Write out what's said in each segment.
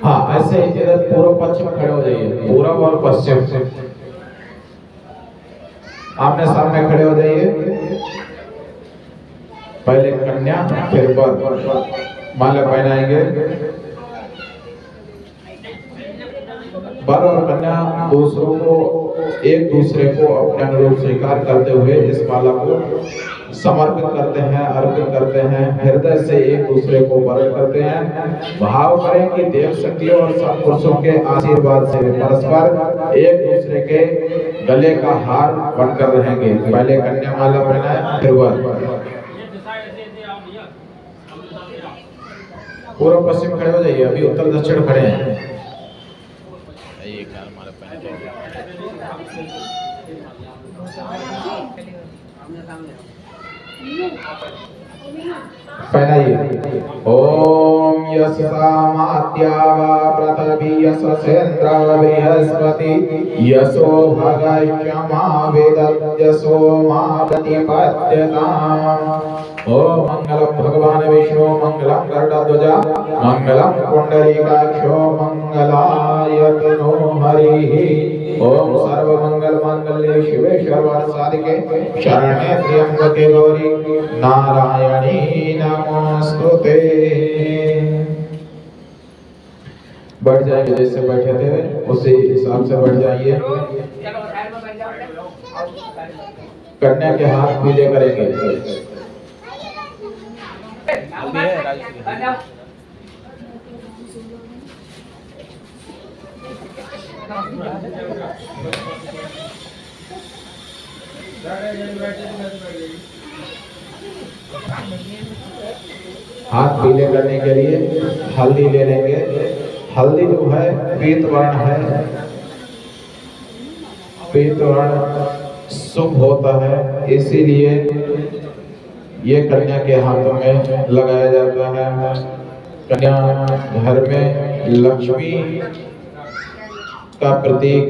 हाँ, ऐसे इधर पूर्व पश्चिम खड़े हो जाइए, पूर्व और पश्चिम आमने सामने खड़े हो जाइए। पहले कन्या फिर वर माला पहनाएंगे। वर और कन्या दूसरों को एक दूसरे को अपने अनुरूप स्वीकार करते हुए इस माला को समर्पित करते हैं, अर्पित करते हैं, हृदय से एक दूसरे को वरण करते हैं। भाव करें कि देव शक्तियों और सत्पुरुषों के आशीर्वाद से परस्पर एक दूसरे के गले का हार बनकर रहेंगे। पहले कन्या माला पहनाए फिर वर। पूर्व पश्चिम खड़े हो जाइए, अभी उत्तर दक्षिण खड़े हैं। पहनाइए। ओम यस्सामात्यावा पृथ्वी यशसेन्द्र बृहस्पति यशो भगश्चमा वेदस्यो मा प्रतिपद्यताम्। ओम मंगलम भगवान विष्णु मंगलम गरुड़ध्वजा मंगलम पुंडरीकाक्षो मंगलायतनो हरिः। ओम सर्वमंगल मांगल्ये शिवे सर्वार्थसाधिके शरण्ये त्र्यंबके गौरी नारायणी नमोस्तुते। बैठ जाएंगे, जैसे बैठे थे उसी हिसाब से बैठ जाइए। कन्या के हाथ पीले करेंगे। हाथ पीले करने के लिए हल्दी ले लेंगे। हल्दी जो है पीत वर्ण है, पीत वर्ण शुभ होता है, इसीलिए ये कन्या के हाथों में लगाया जाता है। कन्या घर में लक्ष्मी का प्रतीक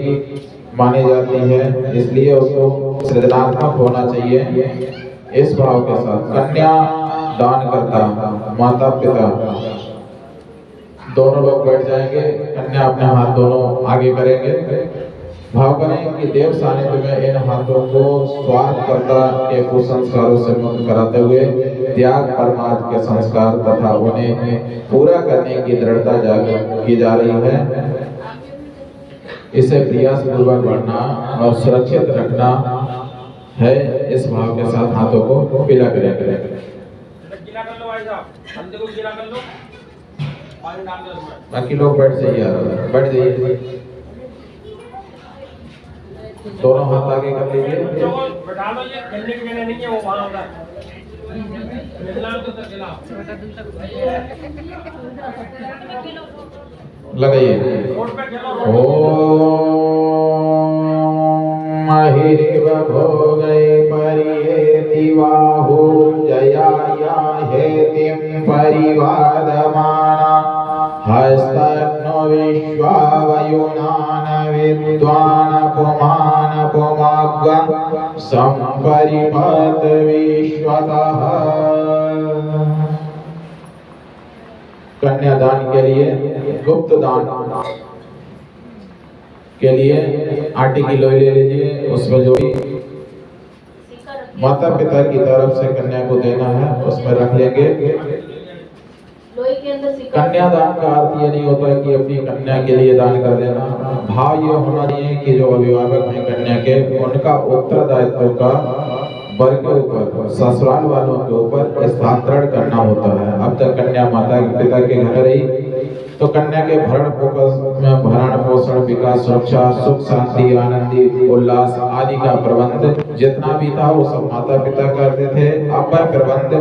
मानी जाती है, इसलिए उसको सृजनात्मक होना चाहिए। इस भाव के साथ कन्या दान करता माता पिता दोनों लोग बैठ जाएंगे। कन्या अपने हाथ दोनों आगे करेंगे। भाव करें कि देव सानिध्य में इन हाथों को स्वार्थकर्ता के कुसंस्कारों से मुक्त कराते हुए त्याग परमार्थ के संस्कार तथा उन्हें पूरा करने की दृढ़ता की जा रही है। इसे प्रयास पूर्वक बढ़ना और सुरक्षित रखना है। इस भाव के साथ हाथों को पीला करेंगे। बाकी लोग बैठ जाइए, बैठ जाइए। दोनों हाथ आगे कर लीजिए। लगाइए। ओम महिरिव भोगै परिहेति बाहु जयाया हेतिं परिवादमाना हस्तग्नो विश्वावयुनान विद्वान पुमान पुमाग्ं संपरिपत विश्वतः। कन्यादान के लिए गुप्त दान के लिए आटे की लोई ले लीजिए। उसमें जो भी माता पिता की तरफ से कन्या को देना है उसमें रख लेंगे। कन्यादान का अर्थ ये नहीं होता कि अपनी कन्या के लिए दान कर देना। भाव ये होना चाहिए कि जो अभिभावक हैं कन्या के, उनका उत्तरदायित्व का वर के ऊपर, ससुराल वालों के ऊपर स्थानांतरण करना होता है। अब तक कन्या माता पिता के घर रही तो कन्या के भरण पोषण विकास सुरक्षा सुख शांति आनंदी उल्लास आदि का प्रबंध जितना भी था वो सब माता पिता करते थे। अब प्रबंध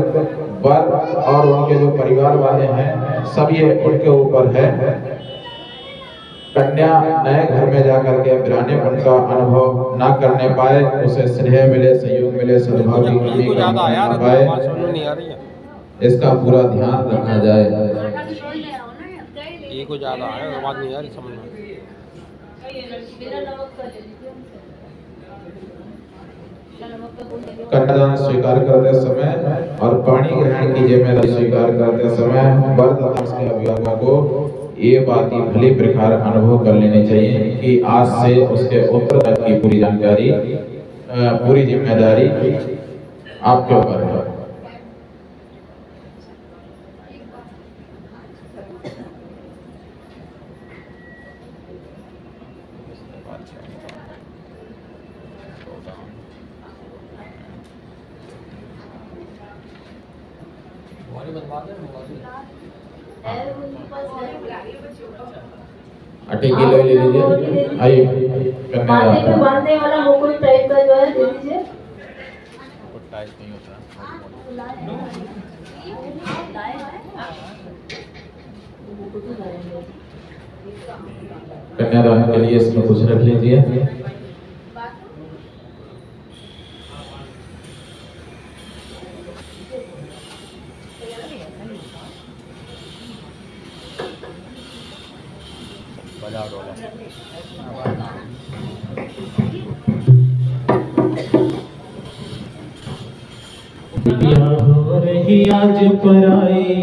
वर और उनके जो परिवार वाले हैं सब ये उनके ऊपर है। कन्या नए घर में जाकर के वीरानेपन का अनुभव ना करने पाए, उसे स्नेह मिले, सहयोग मिले, सद्भाव की कमी ना पाए, इसका पूरा ध्यान रखा जाए। ये को ज्यादा है, आवाज नहीं आ रही समझ में। कन्यादान स्वीकार करते समय और पानी ग्रहण की जिम्मेदारी स्वीकार करते समय वर तथा उसके अभिभावकों को ये बात की भली प्रकार अनुभव कर लेनी चाहिए कि आज से उसके उत्तराधिकारी की पूरी जानकारी पूरी जिम्मेदारी आपके ऊपर है। अटेकी ले लीजिए, आइए माथे पे बांधने वाला मुकुट टाइप का जो है दे दीजिए। कन्यादान के लिए इसमें कुछ रख लीजिए। हो रही आज पराई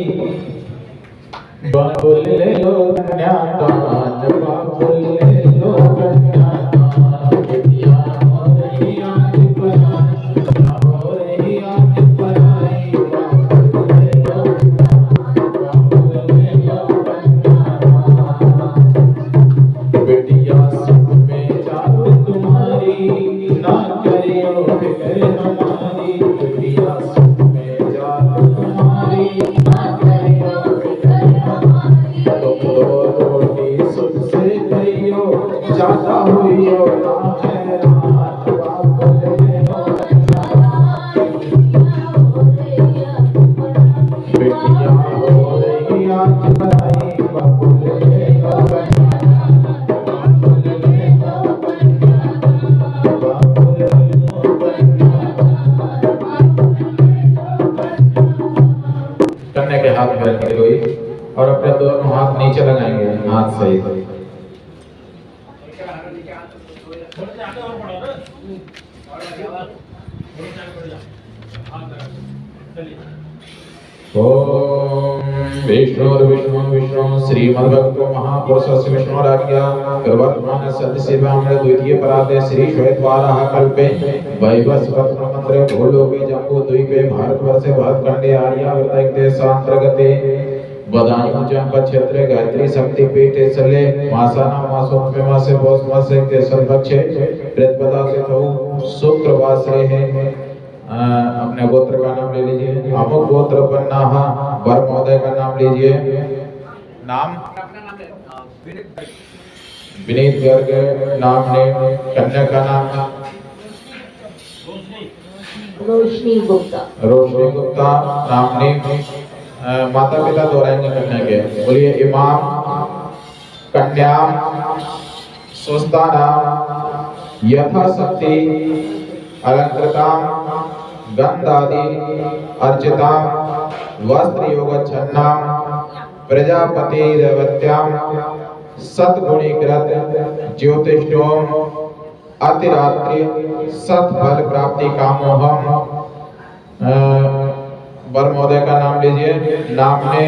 बाबुल ले लो कन्यादान, बाबुल ले लो कन्यादान। बिटिया हो रही आज पराई, हो रही आज पराई, बाबुल ले लो कन्यादान, बाबुल ले लो कन्यादान। बिटिया सुख में जात तुम्हारी, ना करियो फिक्र हमारी। बिटिया सुख में जात तुम्हारी, ना करियो फिक्र हमारी। तुम दो रोटी सुख से खाइयो, ज्यादा हुइयो ना हैरान, बाबुल ले लो कन्यादान। बिटिया हो रही आज पराई, बाबुल ले लो कन्यादान, बाबुल ले लो कन्यादान, बाबुल ले लो कन्यादान। कन्या के हाथ में रखी हुई और अपने दोनों हाथ नीचे लगाएंगे, हाथ सहित। ओम विष्णु विष्णु श्रीमद्भक्तो महापुरुषस्य विष्णुराज्ञा प्रवर्तमान सद्यसेवामृत द्वितीय परादे श्री श्वेतवाराह कल्पे वैवस्वत मंत्रे भूलोके जम्बूद्वीपे भारतवर्षे भरतखंडे आर्यावर्त देशांतर्गते बदायूं जनपद क्षेत्रे गायत्री शक्ति पीठे चले मासाना मासों मासे पौष मासे के सर्वक्षे प्रतिपदा से तो शुक्रवासरे है। अपने गोत्र का नाम ले लीजिए। अमुक गोत्र पन्नाहा वर महोदय का नाम लीजिए। नाम विनीत गर्ग नाम ने। कन्या का नाम रोशनी गुप्ता। रोशनी गुप्ता नाम ने। माता पिता दोहराएंगे कन्या के। बोलिए इमाम कन्या स्वस्ता नाम यथाशक्ति अलंकृताम गंधादि अर्चिताम वस्त्र योगच्छन्नाम प्रजापति देवत्याम सद्गुणीकृत ज्योतिषोम अतिरात्रि सत्फल प्राप्ति कामोहम। वर महोदय का नाम लीजिए। नाम ने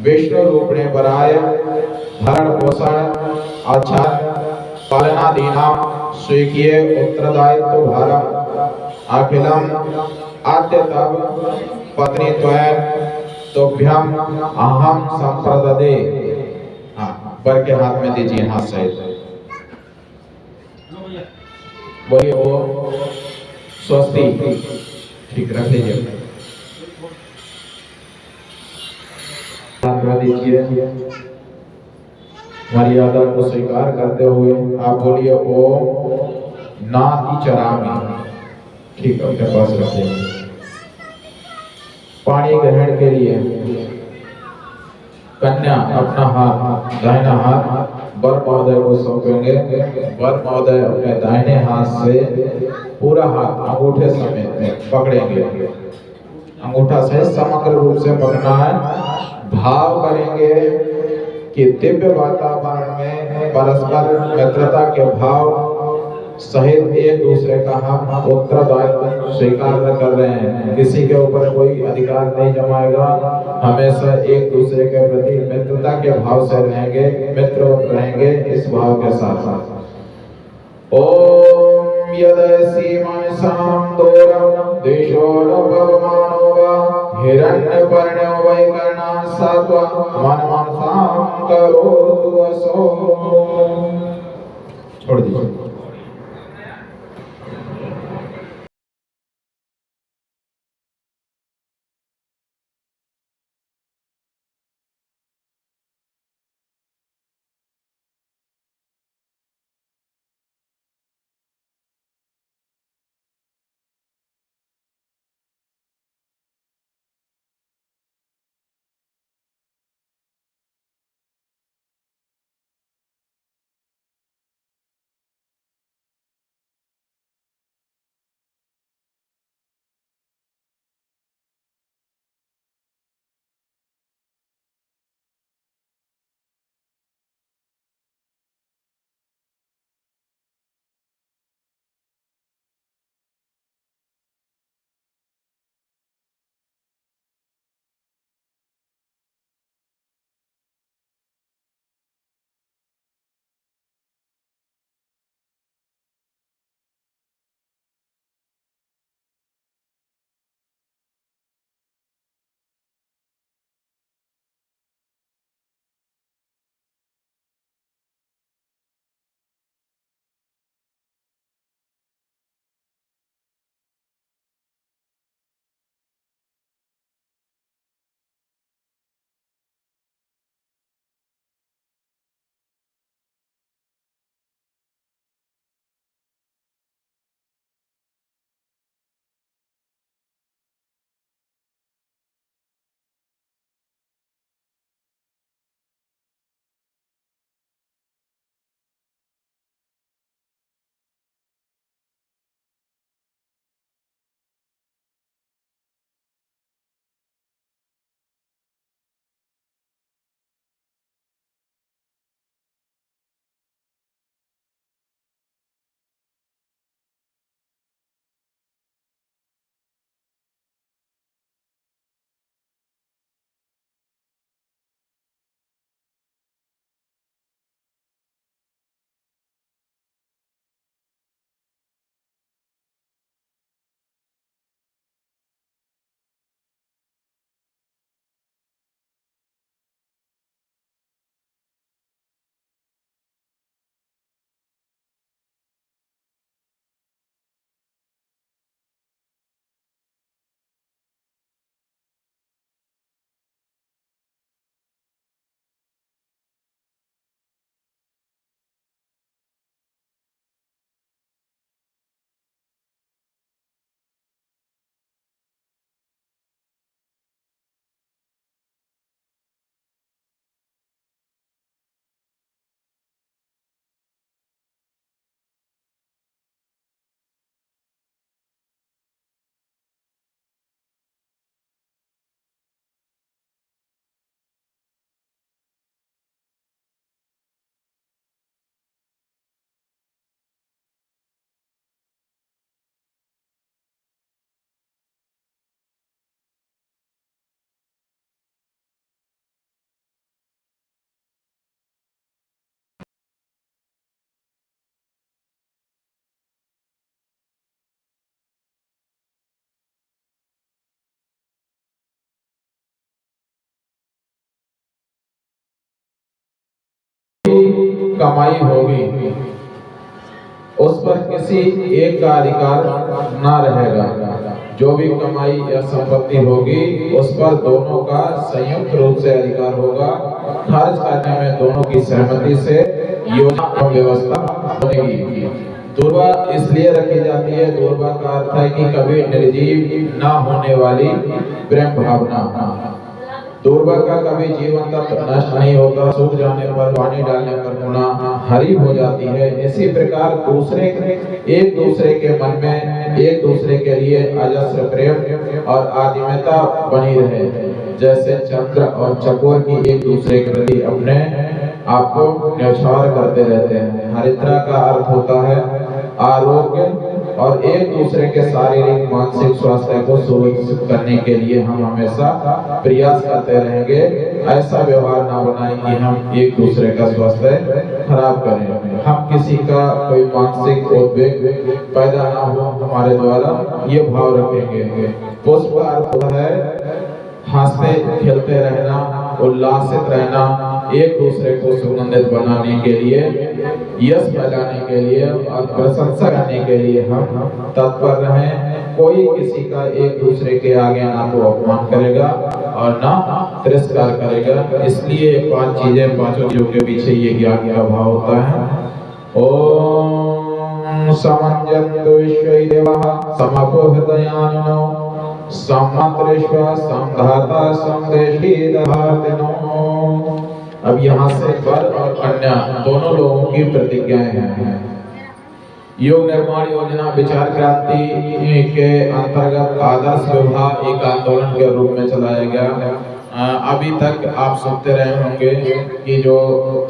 विष्णु रूपणे बराय भरण पोषण अच्छा पालनादीना स्वीकीय उत्तरदायित्व भारम अखिलम आद्य तब पत्नी त्वयं तोभ्यम अहम संप्रददे। हाँ, वर के हाथ में दीजिए, हाथ सहित। बोलिए वो स्वस्ति। ठीक रख लीजिए। दीजिए। मर्यादा को स्वीकार करते हुए आप बोलिए ओम नाति चरामी। ठीक है, अपने पास रखिए। पानी ग्रहण के लिए कन्या अपना हाथ दाहिना हाथ वर महोदय को सौंपेंगे। वर महोदय अपने दाहिने हाथ से पूरा हाथ अंगूठे समेत में पकड़ेंगे। अंगूठा सहित समग्र रूप से पकड़ना है। भाव करेंगे कि दिव्य वातावरण में परस्पर मित्रता के भाव सहित एक दूसरे का हम उत्तरदायित्व स्वीकार न कर रहे हैं। किसी के ऊपर कोई अधिकार नहीं जमाएगा। हमेशा एक दूसरे के प्रति मित्रता के भाव से रहेंगे, मित्रवत रहेंगे इस भाव के साथ। ओम यदसि मनसां दोरं देशो न भवमानो वा हिरण्यपर्णो वैकर्णा सत्वा मन मनसां करोतु वसो। छोड़ दीजिए। कमाई होगी उस पर किसी एक का अधिकार ना रहेगा। जो भी कमाई या संपत्ति होगी उस पर दोनों का संयुक्त रूप से अधिकार होगा। खर्च करने में दोनों की सहमति से योजना और व्यवस्था बनेगी। दुर्वा इसलिए रखी जाती है, दुर्वा का अर्थ है कि कभी निर्जीव ना होने वाली प्रेम भावना। दुर्वा का कभी जीवन तक नष्ट नहीं होता, सूख जाने पर पानी डालने पर पुनः हरी हो जाती है। इसी प्रकार एक दूसरे के मन में एक दूसरे के लिए अजस्र प्रेम और आदिमता बनी रहे, जैसे चंद्र और चकोर की एक दूसरे के प्रति अपने आप को न्यौछावर करते रहते हैं। हरिद्रा का अर्थ होता है आरोग्य और एक दूसरे के शारीरिक मानसिक स्वास्थ्य को सुरक्षित करने के लिए हम हमेशा प्रयास करते रहेंगे। ऐसा व्यवहार ना बनाएं कि हम एक दूसरे का स्वास्थ्य खराब करें। हम किसी का कोई मानसिक उद्वेग पैदा ना हो हमारे द्वारा, ये भाव रखेंगे। पुष्प का अर्थ है हंसते खेलते रहना, उल्लासित रहना, एक दूसरे को सुगंधित बनाने के लिए, यश फैलाने के लिए और प्रशंसा करने के लिए हम तत्पर रहें। कोई किसी का एक दूसरे के आगे ना तो अपमान करेगा और ना तिरस्कार करेगा। इसलिए 5 चीजें, 5 चीजों के पीछे ये ज्ञान का भाव होता है। ओम समंजन्तु विश्वदेवः समपो हृदयानिनो समत्रिष्व समधाता समदेशी दधातिनो। अब यहाँ से वर और कन्या दोनों लोगों की प्रतिज्ञाएं हैं। योग निर्माण योजना विचार क्रांति के अंतर्गत आदर्श विवाह एक आंदोलन के रूप में चलाया गया। अभी तक आप सुनते रहे होंगे कि जो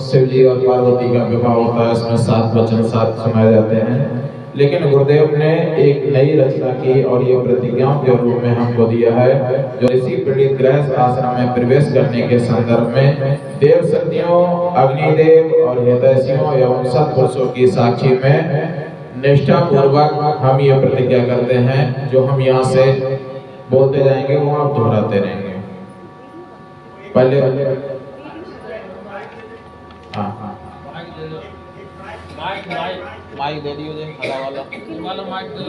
शिव जी और पार्वती का विवाह होता है उसमें 7 वचन 7 सुनाए जाते हैं। लेकिन गुरुदेव ने एक नई रचना की और ये प्रतिज्ञाओं के रूप में हमको दिया है, जो ऋषि पीड़ित गृहस्थ आश्रम में प्रवेश करने के संदर्भ में देव शक्तियों, अग्निदेव और हितैषियों एवं सत्पुरुषों की साक्षी में निष्ठा पूर्वक हम ये प्रतिज्ञा करते हैं। जो हम यहाँ से बोलते जाएंगे वो आप दोहराते रहेंगे। पहले माइक दे दियो, हरा वाला माइक दे दो।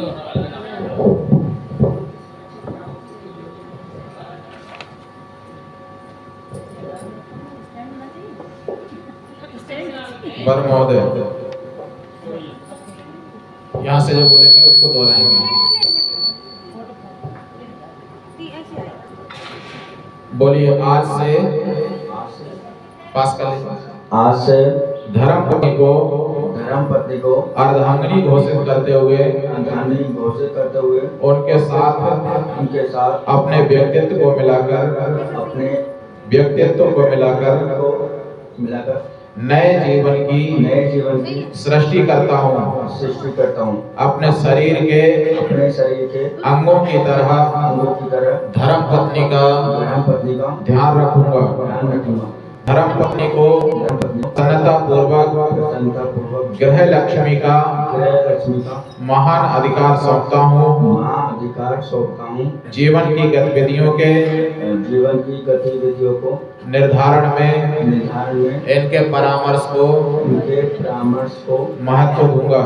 वर महोदय यहाँ से जो बोलेंगे उसको दोहराएंगे। बोलिए आज से पास कर लीजिए। आज से धर्मपत्नी को अर्धांगिनी घोषित करते हुए उनके साथ अपने व्यक्तित्व को मिलाकर नए जीवन की सृष्टि करता हूँ। अपने शरीर के अंगों की तरह धर्मपत्नी का ध्यान रखूंगा। धर्मपत्नी को सन्नता पूर्वक गृह लक्ष्मी का महान अधिकार सौंपता हूँ। जीवन की गतिविधियों को निर्धारण में इनके परामर्श को महत्व दूंगा।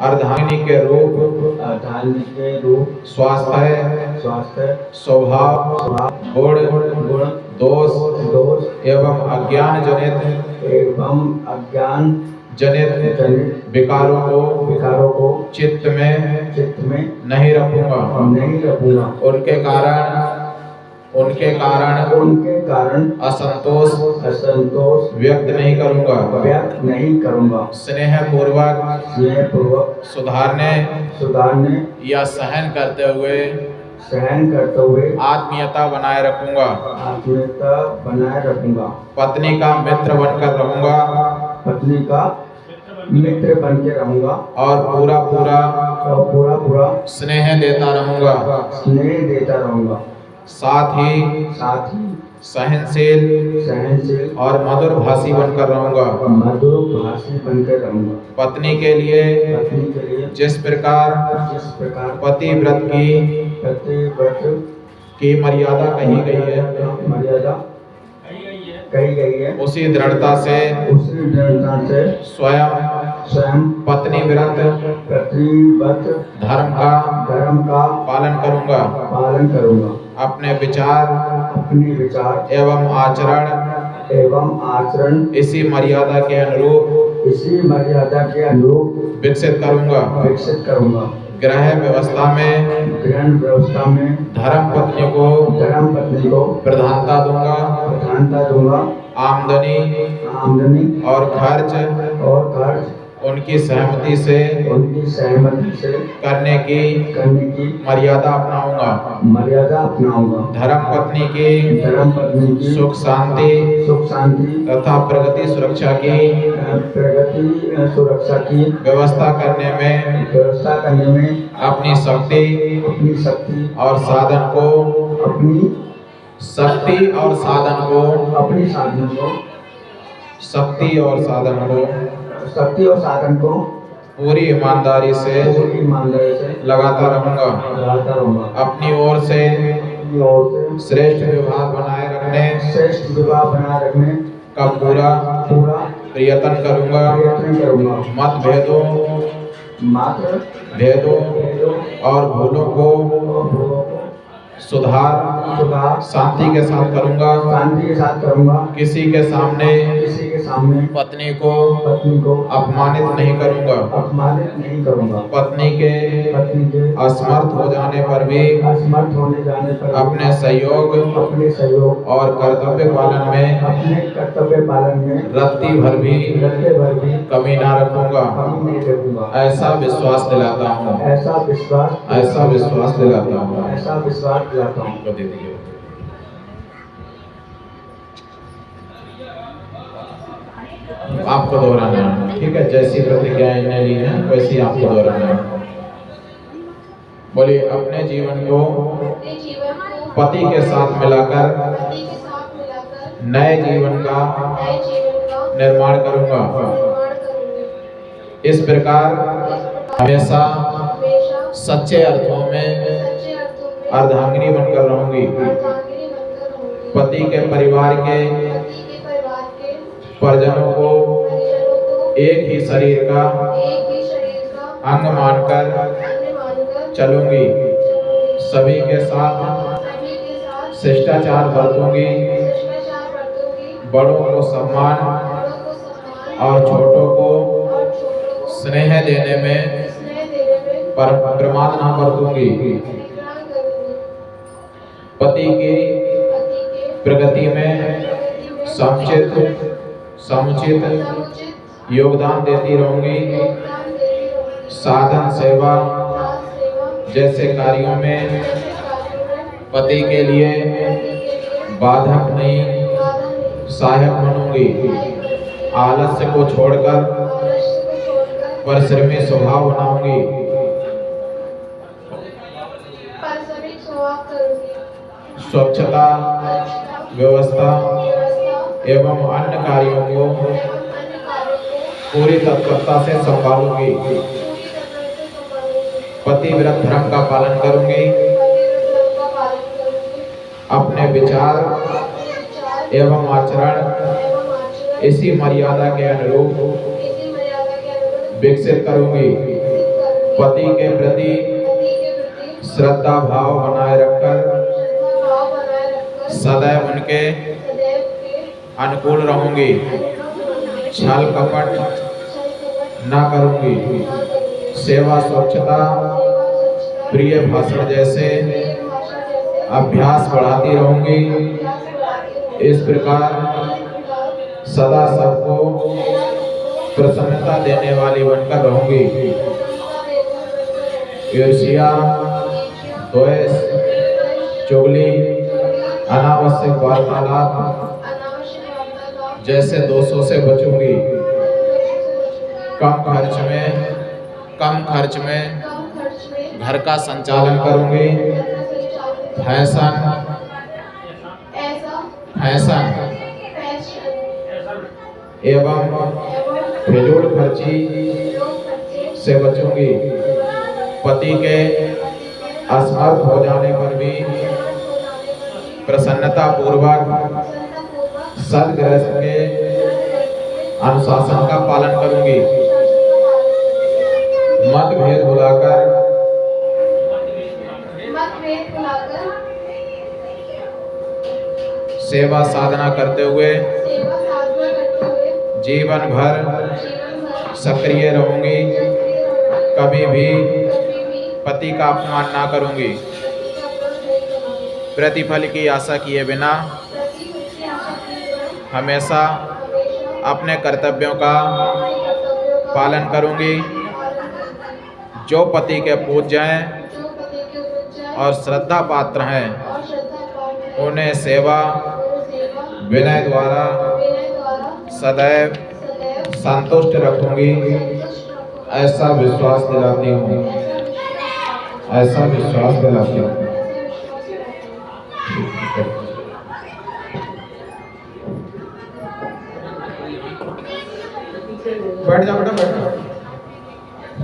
अर्धांगिनी के रूप स्वास्थ्य स्वभाव गुण दोष एवं अज्ञान जनित विकारों को चित्त में नहीं रखूंगा। उनके कारण असंतोष व्यक्त नहीं करूंगा। स्नेह पूर्वक सुधारने या सहन करते हुए आत्मीयता बनाए रखूंगा। पत्नी का मित्र बनकर रहूंगा और पूरा स्नेह देता रहूंगा। साथ ही सहनशील और मधुर भाषी बनकर रहूंगा। पत्नी के लिए जिस प्रकार पतिव्रत की मर्यादा कही गई है उसी दृढ़ता से स्वयं पत्नी व्रत धर्म का पालन करूंगा। अपने विचार एवं आचरण इसी मर्यादा के अनुरूप विकसित करूंगा। गृह व्यवस्था में धर्म पत्नी को प्रधानता दूंगा। आमदनी और खर्च उनकी सहमति से करने की मर्यादा अपनाऊंगा। धर्मपत्नी की सुख शांति तथा प्रगति सुरक्षा की व्यवस्था करने में अपनी शक्ति और साधन को पूरी ईमानदारी से लगाता रहूंगा। अपनी ओर से श्रेष्ठ व्यवहार बनाए रखने का पूरा प्रयत्न करूंगा। भेदों और भूलों को सुधार शांति के साथ करूंगा। किसी के सामने पत्नी को अपमानित नहीं करूंगा। पत्नी के असमर्थ हो जाने पर भी अपने सहयोग और कर्तव्य पालन में रत्ती भर भी कमी ना रखूंगा। ऐसा विश्वास दिलाता हूँ। दे दीजिए। आपको दोहराना है, ठीक है। जैसी प्रतिज्ञा इन्हें ली है वैसी आपको दोहराना है। बोलिए, अपने जीवन को पति के साथ मिलाकर नए जीवन का निर्माण करूंगा। इस प्रकार हमेशा सच्चे अर्थों में अर्धांगिनी बनकर रहूंगी। पति के परिवार के परिजनों को एक ही शरीर का अंग मानकर चलूंगी। सभी के साथ शिष्टाचार बरतूंगी। बड़ों को सम्मान और छोटों को स्नेह देने में प्रमाद न बरतूंगी। पति की प्रगति में समुचित योगदान देती रहूंगी। साधन सेवा जैसे कार्यों में पति के लिए बाधक नहीं, सहायक बनूंगी। आलस्य को छोड़कर परिश्रमी स्वभाव बनाऊंगी। स्वच्छता, व्यवस्था एवं अन्य कार्यों को पूरी तत्परता से संभालूंगी। पतिव्रत धर्म का पालन करूंगी। अपने विचार एवं आचरण इसी मर्यादा के अनुरूप विकसित करूंगी। पति के प्रति श्रद्धा भाव बनाए रखकर सदैव उनके अनुकूल रहूंगी। छल कपट न करूंगी। सेवा, स्वच्छता, प्रिय भाषण जैसे अभ्यास बढ़ाती रहूंगी। इस प्रकार सदा सबको प्रसन्नता देने वाली बनकर रहूंगी। ईर्ष्या, द्वेष, चुगली, अनावश्यक वार्तालाप जैसे दोषों से बचूंगी। कम खर्च में घर का संचालन करूंगी। फैशन एवं फिजूल खर्ची से बचूंगी। पति के असमर्थ हो जाने पर भी प्रसन्नता पूर्वक सदगृहस्थ के अनुशासन का पालन करूंगी। मतभेद भुलाकर सेवा साधना करते हुए जीवन भर सक्रिय रहूंगी। कभी भी पति का अपमान ना करूंगी। प्रतिफल की आशा किए बिना हमेशा अपने कर्तव्यों का पालन करूंगी, जो पति के पूज्य हैं और श्रद्धा पात्र हैं उन्हें सेवा विनय द्वारा सदैव संतुष्ट रखूंगी, ऐसा विश्वास दिलाती हूँ, ऐसा विश्वास दिलाती हूँ। बैठ जा बेटा, बैठ जा।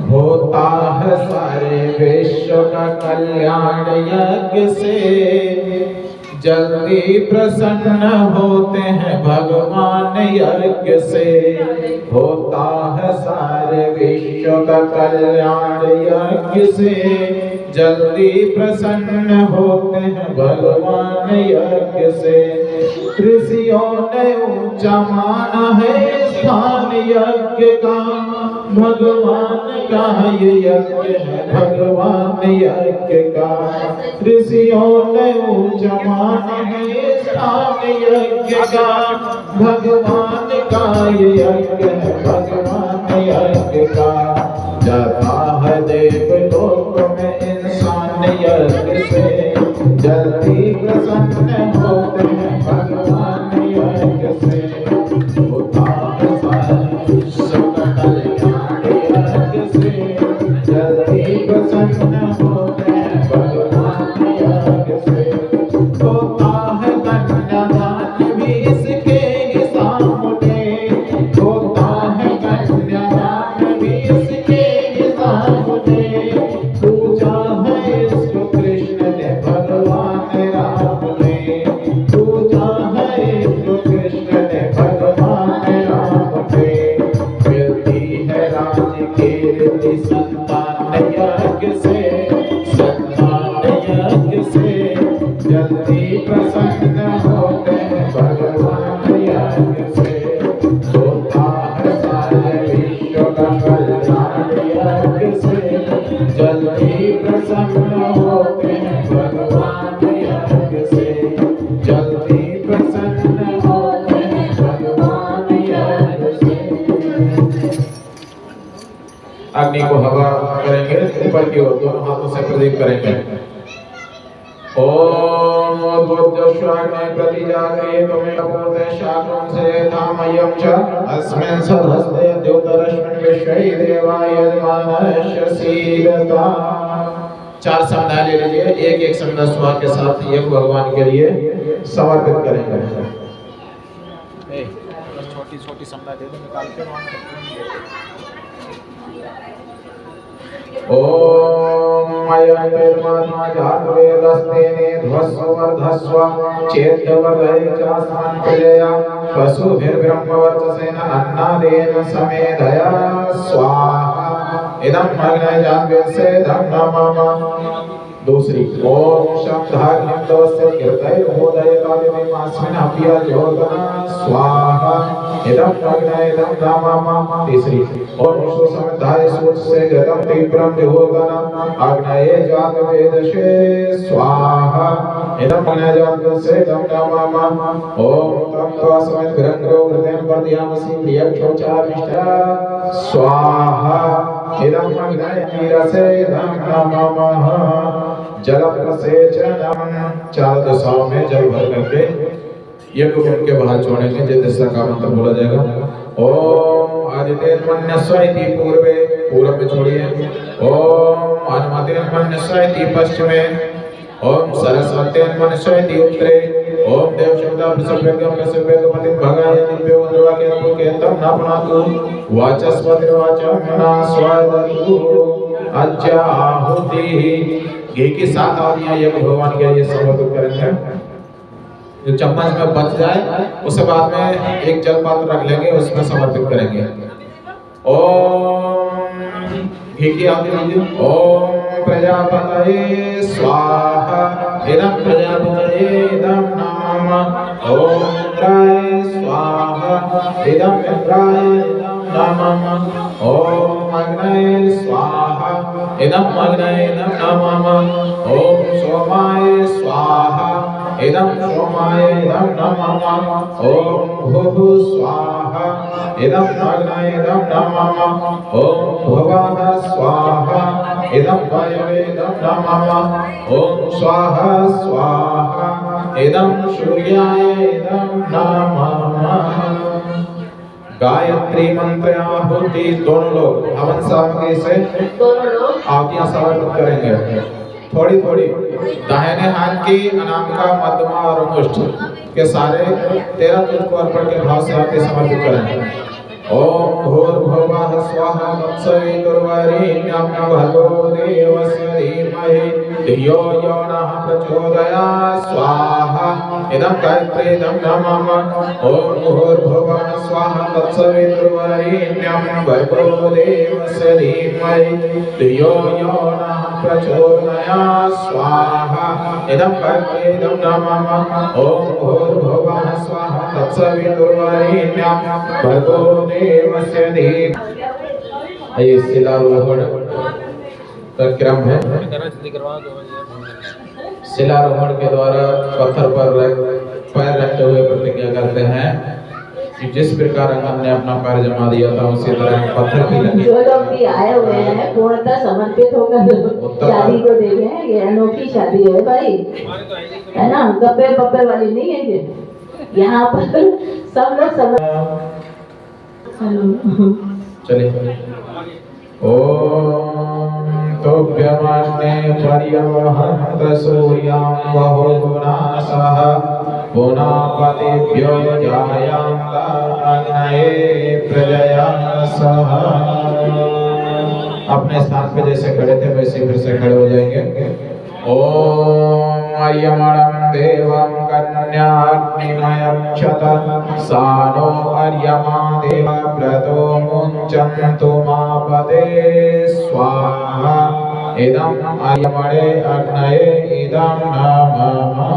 होता है सारे विश्व का कल्याण यज्ञ से, जल्दी प्रसन्न होते हैं भगवान यज्ञ से। होता है सारे विश्व का कल्याण यज्ञ से, जल्दी प्रसन्न होते हैं भगवान यज्ञ से। ऋषियों ने ऊंचा माना है स्थान यज्ञ का, भगवान का ये यज्ञ है, भगवान यज्ञ का। ऋषियों ने ऊंचा माना है स्थान यज्ञ का, भगवान का ये यज्ञ है, भगवान यज्ञ का। जाता है देवलोक में इंसान यज्ञ से, जल्दी प्रसन्न होते हैं भगवान यज्ञ से। होता है सारे विश्व का कल्याण यज्ञ से, जल्दी प्रसन्न होते हैं भगवान यज्ञ से। होता है कन्यादान भी इसके ही सामने, होता है कन्यादान भी इसके ही सामने। पूजा है इसको कृष्ण ने भगवान राम ने, पूजा है इसको कृष्ण ने भगवान राम ने। मिलती है राज्य की रिद्धि संतान यज्ञ से, संतान यज्ञ से। जल्दी प्रसन्न होते हैं भगवान यज्ञ से। होता है सारे विश्व का कल्याण यज्ञ से, जल्दी प्रसन्न होते हैं भगवान यज्ञ से। जल्दी प्रसन्न होते हैं भगवान यज्ञ से। अग्नि को हवा करेंगे, ऊपर की ओर दोनों हाथों से प्रदीप करेंगे। ओम भूर्भुवस्सुवाग्ने प्रतिजाग्रे त्वमेव पूर्ते शाकं से धामयं च अस्मिन् सदस्ते द्योतरश्मिन् विश्वे देवाय यजमानस्य सीदता। 4 समुदाय ले लीजिए, एक एक समुदाय स्वा के साथ एक भगवान के लिए समर्पित करेंगे। छोटी छोटी समुदाय दे दो निकाल के। ओम अयं परमात्मा जातवेदस्तेने ध्वस्वर्धस्व चेतवर्धय चास्मन् प्रजया वसुभिर्ब्रह्मवर्चसेन अन्नादेन समेधया स्वाहा। इदं अग्नये जातवेदसे धं नमः। दूसरी ओम शब्दाग्निमदवस्य कीर्तयर्बोधयतादिमास्मिन् अपिया ज्योतना स्वाहा। इदं अग्नये इदं नमः। तीसरी ओम सुसमिधाय सूत से गतम तीव्रम विहोतना अग्नये जातवेदसे स्वाहा। इदं अग्नये जातवेदसे इदं नमः। ओम तम त्वसमित् विरंगो घृतेन वर्धयामसि प्रियक्षोचामिष्टा स्वाहा। इदं अग्नये नीरसे इदं नमः। जल प्रसेचनम 4 दिशाओं में जल भर करके यज्ञ कुंड के बाहर छोड़ेंगे। जिस दिशा का मंत्र बोला जाएगा। ओम आदित्यन्मन्यस्वैति पूर्वे, पूर्व में छोड़िए। ओम अनुमतिन्मन्यस्वैति पश्चिमे। ओम सरस्वत्यन्मन्यस्वैति उत्तरे। ओम देव शब्दा प्रसव्यगम प्रसव्यगमतिं भगाय दिव्यो द्रवाके पुकेतं नापनातु वाचस्पतिर्वाचम्ना स्वादतु अच्छा आहुति। घी की 7 आहुतियां यज्ञ भगवान के लिए समर्पित करेंगे। जो चम्मच में बच जाए उसके बाद में एक जल पात्र रख लेंगे, उसमें समर्पित करेंगे। ओम घी की आहुति लीजिए। ओम प्रजापतये स्वाहा। इदं प्रजापतये इदं नमः। ओम इंद्राय स्वाहा। इदं इंद्राय इदं नमः। ओम अग्नये स्वाहा। इदं अग्नये इदं नमः। ओम सोमाय स्वाहा। इदं सोमाय इदं नमः ओम भुः स्वाहा इदं अग्नये इदं नमः ओम भुवः स्वाहा इदं वायवे इदं नमः ओम स्वाहा स्वाहा इदं सूर्याय इदं नमः। गायत्री मंत्र आहुति दोनों लोग हवन सामग्री से दोनों लोग आहुतियां समर्पित करेंगे। थोड़ी थोड़ी दाहिने हाथ की अनामिका मध्यमा और अंगुष्ठ के सारे 13 तुझ को अर्पण के भाव से आहुति समर्पित करेंगे। ओम भूर्भुवः स्वः तत्सवितुर्वरेण्यं भर्गो देवस्य धीमहि धियो यो नः प्रचोदयात् स्वाहा इदं गायत्री इदं नमः ओम भूर्भुवः स्वः तत्सवितुर्वरेण्यं भर्गो देवस्य धीमहि धियो यो नः प्रचोदयात् स्वाहा इदं गायत्री इदं नमः ओम भूर्भुवः स्वः तत्सवितुर्वरेण्यं भर्गो देवस्य धीमहि। ये शिलारोहण का क्रम है। शिलारोहण के द्वारा पत्थर पर पैर रखते हुए प्रतिज्ञा करते हैं कि जिस प्रकार अंगन ने अपना पैर जमा दिया था उसी तरह पत्थर की लगी। जो लोग भी आए हुए हैं पूर्णतः समर्पित होकर शादी को देखें। ये अनोखी शादी है भाई, है ना, गप्पे पप्पे वाली नहीं है ये। यहाँ पर सब लोग चलिए ओम तोभ्यमास्ते पर्यवहन्त सूर्यां बहुगुणासः पुनापतिभ्यो जायांत अग्नये प्रजया सह। अपने स्थान पे जैसे खड़े थे वैसे फिर से खड़े हो जाएंगे। ओम अर्यमणं देवं कन्याग्निमयक्षत सानो अर्यमा देव व्रतो मुञ्चन्तु मापते स्वाहा इदं अर्यमणे अग्नये इदं नमः।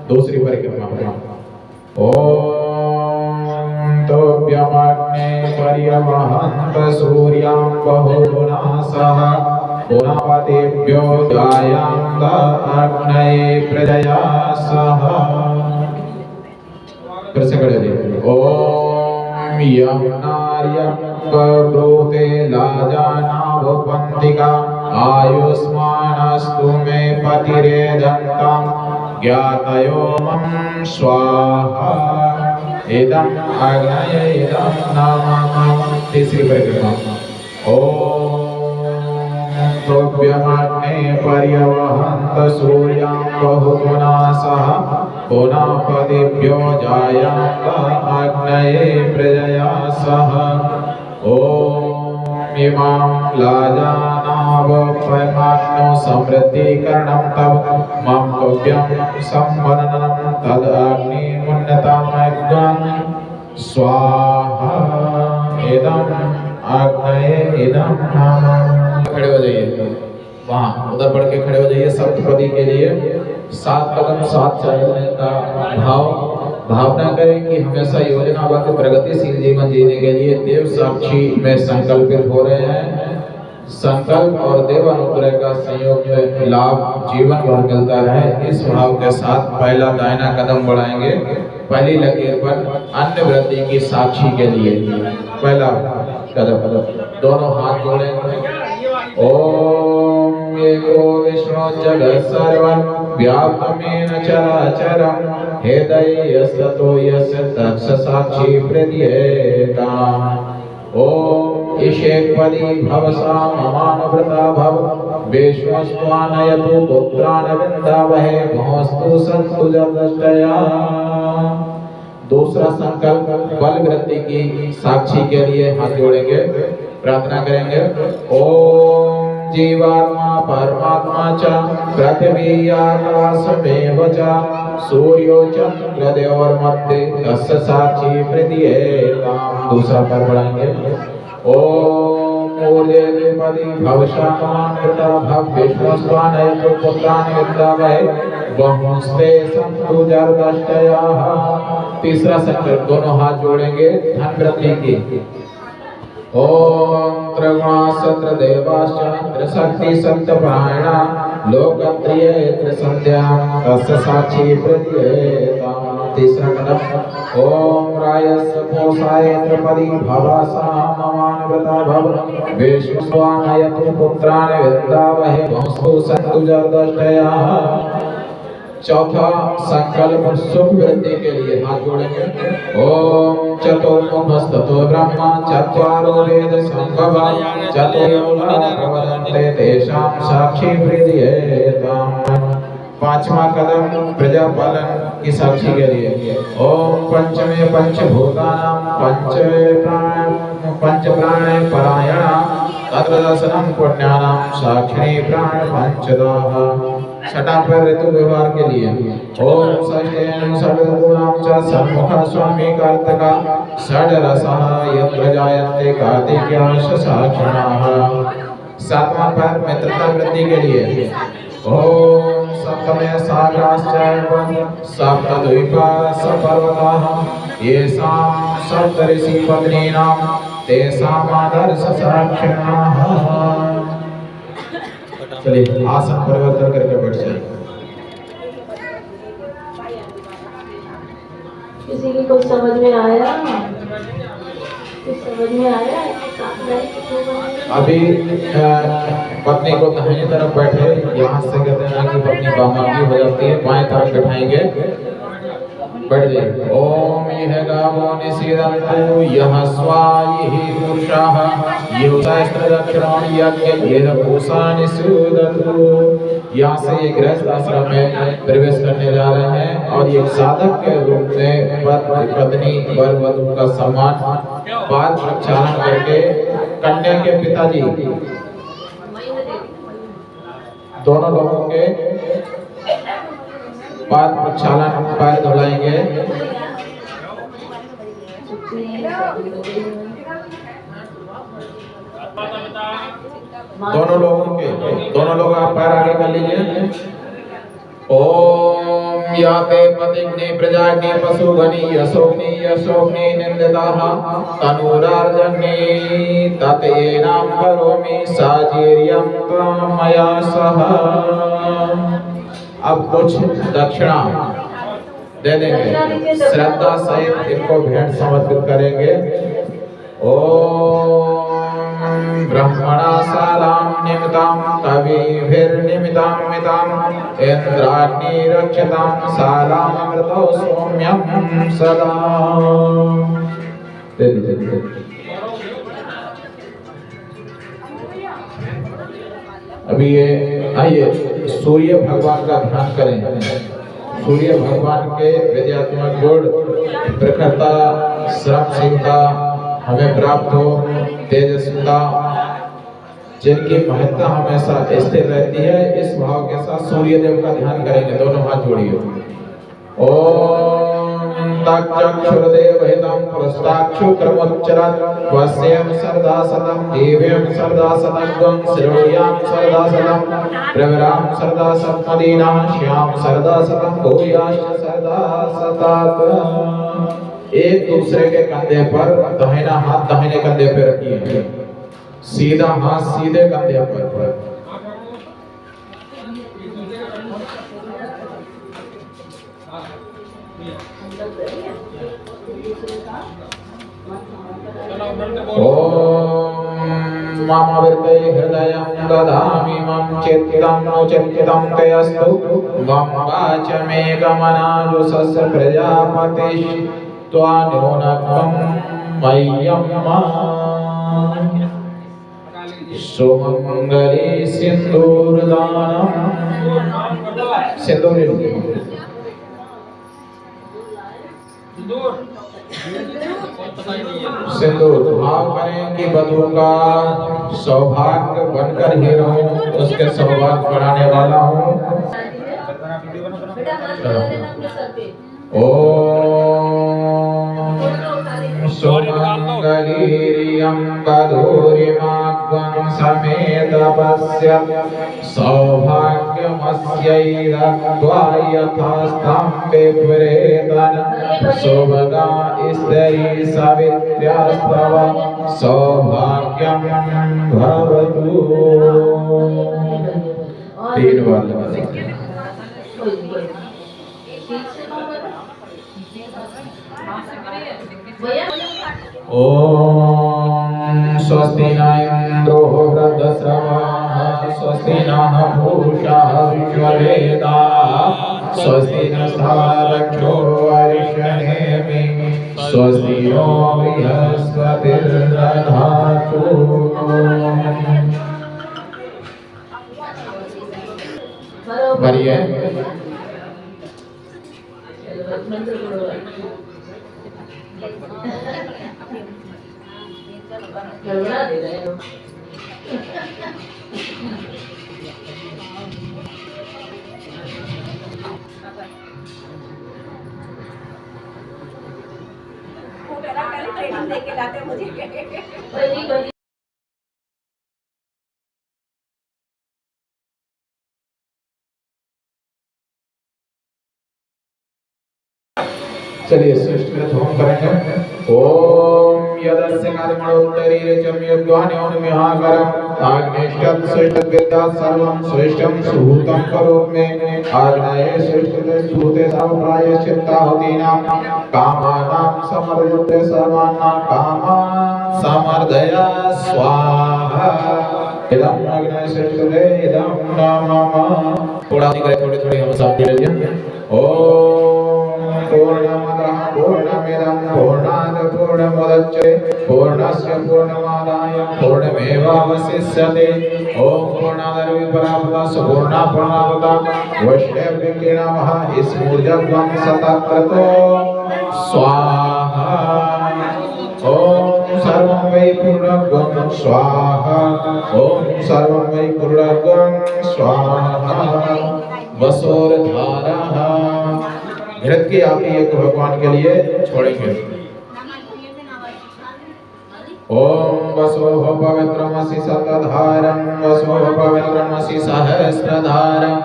दूसरी परिक्रमा। ओम तोभ्यमाग्ने पर्यवहन्त सूर्यां बहुगुणासः पुनापतिभ्यो जायांत अग्नये प्रजया सह। फिर से खड़े रहिए। ओम यं नार्यं ब्रूते लाजानावपन्तिका आयुष्मानस्तु मे पतिरेदन्तं ज्ञातयो मम स्वाहा इदं अग्नये इदं नमः। तीसरी परिक्रमा। ओम तोभ्यमाग्ने पर्यवहन्त सूर्यां बहुगुणासः पुनापतिभ्यो जायांत अग्नये प्रजया सह। ओम इमां लाजानावपमाग्नो समृद्धीकरणं तव मम तोभ्यं संवदनं तदग्निमुन्नतमग्नं स्वाहा इदं अग्नये इदं नमः। खड़े हो जाइए, वहाँ उधर बढ़ के खड़े हो जाइए। सप्तपदी के लिए 7 कदम 7 चलने का भावना करें कि हमेशा योजनाबद्ध प्रगतिशील जीवन जीने के लिए देव साक्षी में संकल्पित हो रहे हैं। संकल्प और देव अनुग्रह का संयोग में लाभ जीवन भर मिलता रहे, इस भाव के साथ पहला दाहिना कदम बढ़ाएंगे। पहली लकीर पर अन्य वृद्धि की साक्षी के लिए पहला कदम दोनों हाथ जोड़ेंगे। ओम एको विष्णु जगत् सर्वं व्याप्तमेन चराचरं हृदये यस्ततो यस्य तस्य साक्षी प्रतीयेताम्। ओम ईशेकपदी भवसा ममानुव्रता भव विश्वस्त्वानयतु पुत्रान् विन्दावहे भोस्तु सन्तु जगदष्टया। दूसरा संकल्प बल वृद्धि की साक्षी के लिए हाथ जोड़ेंगे, प्रार्थना करेंगे। ओम जीवात्मा परमात्मा च पृथ्वी आकाशमेव च सूर्यो चन्द्रदेवोर्मध्ये तस्य साक्षी प्रतीयेताम्। दूसरा पर बढ़ाएंगे। ओम ऊर्जे द्विपदी भवशामानृता भव विष्णुस्त्वानयतु पुत्रान् विन्दावहे बहुस्ते सन्तु जगदष्टयाः। तीसरा संकल्प दोनों हाथ जोड़ेंगे धन वृद्धि की। ओम त्रिगुणा सत्र देवाश्च त्रिशक्ति सप्तपरायणा लोकप्रिय संध्या तस्य साक्षी प्रत्येता। तीसरा कदम ओम रायस पोषाय त्रिपदी भवासा ममानव्रता भव विश्वस्वानयतु पुत्रान् विद्यावहे वंशु संतु जर्दष्टया। चौथा संकल्प सुख वृद्धि के लिए हाथ जोड़ेंगे। ओम चतुर्मुखस्ततो ब्रह्मा चत्वारो वेद संभवा चतुर्युगा प्रवदन्ते तेषां साक्षी वृद्धियेताम्। पांचवा कदम प्रजापालन की साक्षी के लिए ओम पंचमे पंचभूतानां पंच प्राण परायणा तद्दर्शनम पुण्यानां साक्षिणी प्राण पंचदाः। छठा पर ऋतु व्यवहार के लिए ओम षष्ठेन षड्ऋतूनां च सम्मुखा स्वामी कार्तिका षड्रसः यत्र जायन्ते कार्तिक्याश्च साक्षिणः। सातवां पर मित्रता वृद्धि के लिए ओम सप्तमे सागराश्च सप्तद्वीपा सपर्वताः येषां सप्तऋषि पत्नीनां तेषाम् आदर्श साक्षिणः। चलिए आसन परिवर्तन करके बैठ जाइए। किसी की कुछ समझ में आया? कुछ समझ में आया? अभी पत्नी को दाहिनी तरफ बैठे, यहाँ से कहते हैं कि पत्नी बामांगी हो जाती है, बाएं तरफ बैठाएंगे, बैठ जाइए। ओम यह गावो निसीदन्तु यह स्वा यहि पुरुषाः यो सहस्र दक्षिणान् यज्ञ येन पूषा निषूदतु। यहाँ से ये गृहस्थ आश्रम में प्रवेश करने जा रहे हैं और ये साधक के रूप में पत्नी वर वधू का सम्मान पाद प्रक्षालन करके कन्या के पिताजी दोनों लोगों के पाद प्रक्षालन पैर धुलाएंगे। दोनों लोग आप पैर आगे कर लीजिए। ओम याते पतिग्नि प्रजाग्नि पशुगनि यशोग्नि यशोग्नि निंदिताः तनुरार्जन्नि ततेनां करोमि साजीर्यं त्वं मया सह। अब कुछ दक्षिणा दे देंगे, श्रद्धा सहित इनको भेंट समर्पित करेंगे। ओम ब्रह्मणा सालां निमितां कविभिर्निमितां मितां इंद्राग्नि रक्षतां सालां अमृतो सौम्यं सदा। दे दीजिए। अभी ये आइए सूर्य भगवान का ध्यान करें। सूर्य भगवान के विद्यात्मक गुण प्रखरता श्रमशीलता हमें प्राप्त हो, तेजस्विता जिनकी महत्ता हमेशा स्थिर रहती है, इस भाव के साथ सूर्य देव का ध्यान करेंगे। दोनों हाथ जोड़िए। ओम तक्षुर्देव हितं पुरस्ताक्षु क्रमोच्चरत् वस्यं सरदा सतं देव्यं सरदा सतग्वं श्रेयां सरदा सतं प्रवरां सरदा सत्मदीना श्याम सरदा सतं भूयाश्च सरदा सतात। एक दूसरे के कंधे पर दाहिना हाथ दाहिने कंधे पे रखिए, सीधा हाथ सीधे कंधे पर। ओम ममवर्ते हृदयं ददामि मम चित्तं नो चित्तं तयस्तु मम वाचमे गमनाजुषस्य प्रजापतिः त्वानो नक्तं मह्यं मा। सुमंगली सिंदूरदानम सिंदूर सिंदूर भाव करें कि वधू का सौभाग्य बनकर ही रहूं, उसके सौभाग्य बढ़ाने वाला हूँ। सुमंगलीरियं वधूरिमाग्वं समेत पश्यत् सौभाग्यमस्यैरत्वा यथास्तं विपरेतन सुभगा स्त्री सवित्र्यास्तव सौभाग्यं भवतु। 3 बार लगा। ओम स्वस्ति न इंद्रो वृद्धश्रवाः स्वस्ति नः पूषा विश्ववेदाः स्वस्ति नस्तारक्षो अरिष्टनेमि स्वस्ति नो बृहस्पतिर्दधातु। बढ़िया गड़बड़ा दे रहे हो। ट्रेनिंग देके लाते मुझे। चलिए श्रेष्ठ कृत होम करेंगे। ओम यदस्य कार्यमणोत्तरीरचम्यद्वान्योन्मिहाकरम् आग्नेष्टं श्रेष्ठ विद्या सर्वं श्रेष्ठं सुहूतं करोमि आग्नेये श्रेष्ठते सुहूते सर्वप्रायश्चित्ताहुतीनां कामानां समर्पयते सर्वाणां कामान् समर्दय स्वाहा। इदं अग्ने श्रेष्ठते इदं मम। थोड़ा सी करें, थोड़ी हम सब ले लीजिए। ओम पूर्णमदः पूर्णमिदं पूर्णात् पूर्णमुदच्यते पूर्णस्य पूर्णमादाय पूर्णमेवावशिष्यते। ओम पूर्णादर्वि परापदस्य पूर्णा पूर्णावता वैष्णव्यके नमः। स्मूर्जत्वं सतक्रतो स्वाहा। ओम सर्वं वै पूर्णत्वं स्वाहा। ओम सर्वं वै पूर्णत्वं स्वाहा। वसोरधारः घृत की आप एक भगवान के लिए छोड़ेंगे। ओम वसोः पवित्रमसि शतधारं वसोः पवित्रमसि सहस्रधारं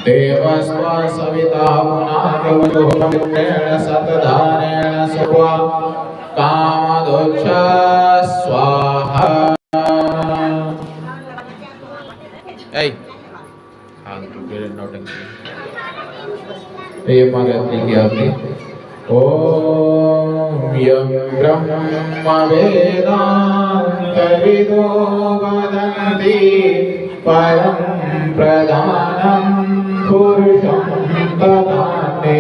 देवस्त्वा सविता पुनादिवसोः पवित्रेण शतधारेण सुवा कामदोक्ष स्वाहा। ये गायत्री की आरती। ओम यं ब्रह्म वेदान्तविदो वदन्ति परं प्रधानं पुरुषं तथाते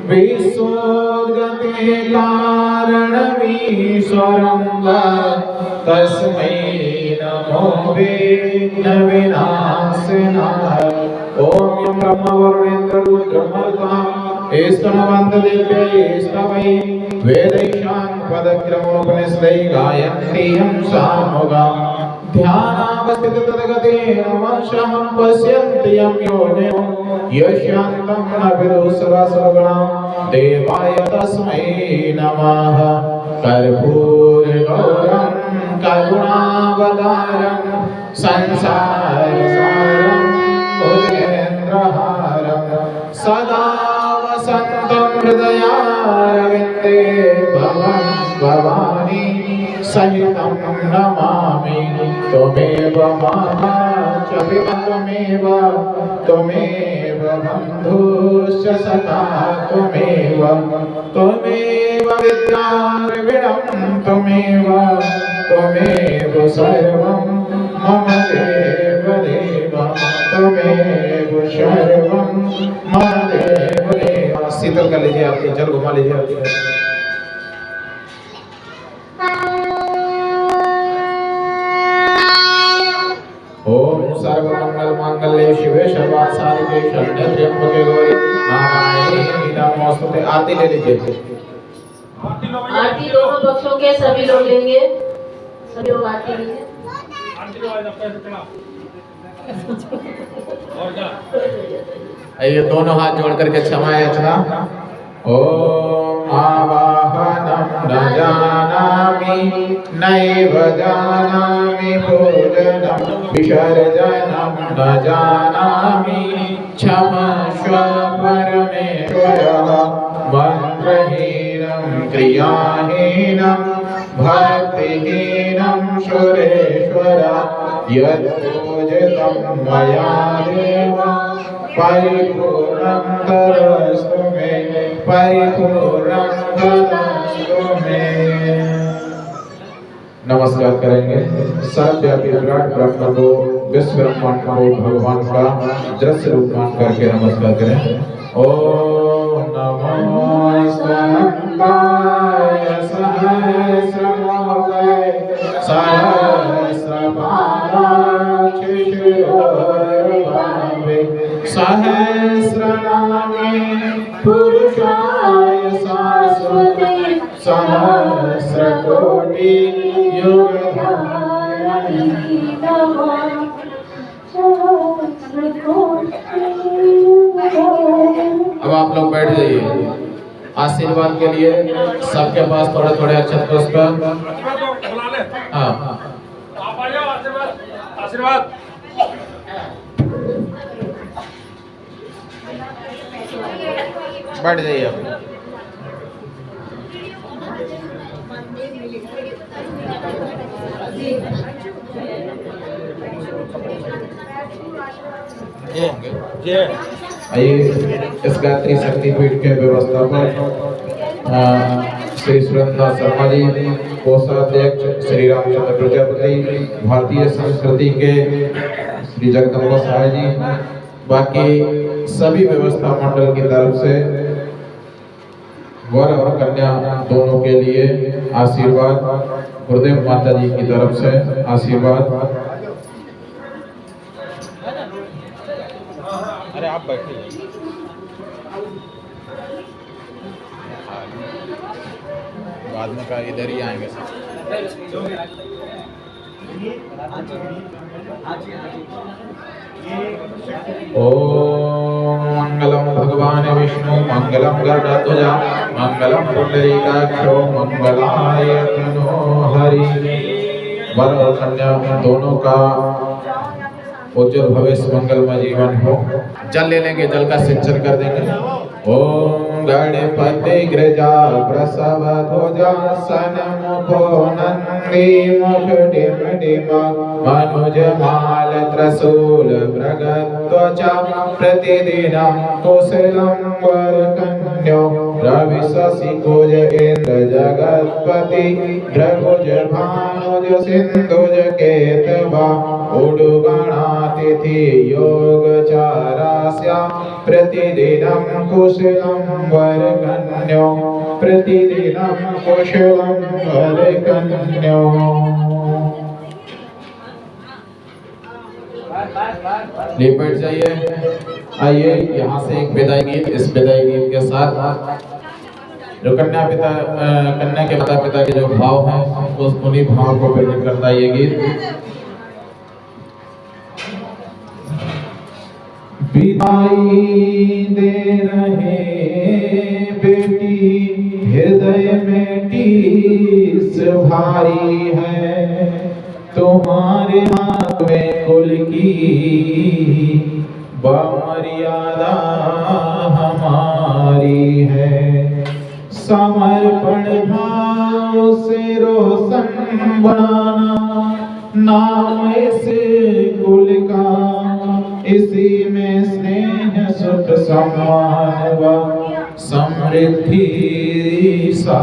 विश्वोद्गते कारणमीश्वरं वा तस्मै नमो विघ्नविनाशिनाय। ओम यं ब्रह्म वरुणेन्द्र रुद्रमरुतः स्तनवन्त दिव्यै स्तवै वेदैशां पदक्रमोपनिषदै गायन्ति यं सामगा ध्यानावस्थित तद्गतेन मनसः पश्यन्ति यं योनिनो यस्यान्तं न विदुषरसगुणं देवाय तस्मै नमः। कर्पूरगौरं करुणावतारं संसारसारं भुजगेन्द्रहारं सदा वसन्तं हृदयारविन्दे भवं भवानी सहितं नमामि। त्वमेव माता च पिता त्वमेव बन्धुश्च सखा त्वमेव विद्यार्विणं त्वमेव सर्वं मम देव त्वमेव सर्वं मम देव। शीतल कर लीजिए, आपकी जल घुमा लीजिए आपकी। ओम सर्वमंगल मांगल्ये शिवे सर्वार्थ साधिके शरण्ये त्र्यंबके गौरी नारायणी नमोस्तुते। आरती ले लीजिए। आरती दोनों पक्षों के सभी लोग लेंगे। सभी लोग आरती लीजिए। ये दोनों हाथ जोड़ करके क्षमा याचना। ओम आवाहनं न जानामि नैव जानामि भोजनं विसर्जनं न जानामि क्षमस्व परमेश्वरः। मन्त्रहीनं क्रियाहीनं भक्तिहीनं सुरेश्वर यत्पूजितं मया देव परिपूर्णं तदस्तु मे, परिपूर्णं तदस्तु मे। नमस्कार करेंगे। सर्वव्यापी विराट ब्रह्म को, विश्व ब्रह्मांड को भगवान का दृश्य रूप मान करके नमस्कार करें। ओम नमो सहस्राय सहस्रमुखाय सहस्रपादाक्षिशोर्भवे सहस्रनामे पुरुषाय शाश्वते सहस्रकोटि युगधारिणे नमः। अब आप लोग बैठ जाइए। आशीर्वाद के लिए सबके पास थोड़े थोड़े अक्षत पुष्प। हाँ आशीर्वाद। बैठ जाइए आप। आइए इस गायत्री शक्तिपीठ के व्यवस्थापक श्री सुरेंद्र शर्मा जी, कोषाध्यक्ष श्री रामचंद्र प्रजापति, भारतीय संस्कृति के श्री जगदम्बा साय जी, बाकी सभी व्यवस्था मंडल की तरफ से वर और कन्या दोनों के लिए आशीर्वाद, गुरुदेव माता जी की तरफ से आशीर्वाद। अरे आप बैठिए। बाद में का इधर ही आएंगे सब। ओम मंगलम भगवान विष्णु मंगलम गरुड़ध्वजा मंगलम पुंडरीकाक्षो मंगलाय तनो हरि। वर और कन्या दोनों का उज्जवल भविष्य मंगलमय जीवन हो। जल ले लेंगे, जल का सिंचन कर देंगे। ओम गणपति गृजा प्रसव ध्वजा सनमुखो नंदी मुकुटिमडिमा मनुज माल त्रसूल मृगत्वचा प्रतिदिनं कुशलं वरकन्यो रवि शशि कुज इंद्र जगत्पति भृगुज भानुज सिंधुज केतवा उडुगणातिथि योगचारास्या प्रतिदिनं कुशलं वरकन्यो प्रतिदिनं कुशलं वरकन्यो। ले बैठ जाइए। आइए यहाँ से एक विदाई गीत, इस विदाई गीत के साथ जो कन्या के माता पिता के जो भाव हैं उस उन्हीं भाव को प्रकट करता है ये गीत। विदाई दे रहे बेटी हृदय में टीस भारी है, तुम्हारे हाथ में कुल की बमर्यादा हमारी है। समर्पण भाव से रोशन बनाना नाम इस कुल का, इसी में स्नेह सुख सम्मान व समृद्धि सा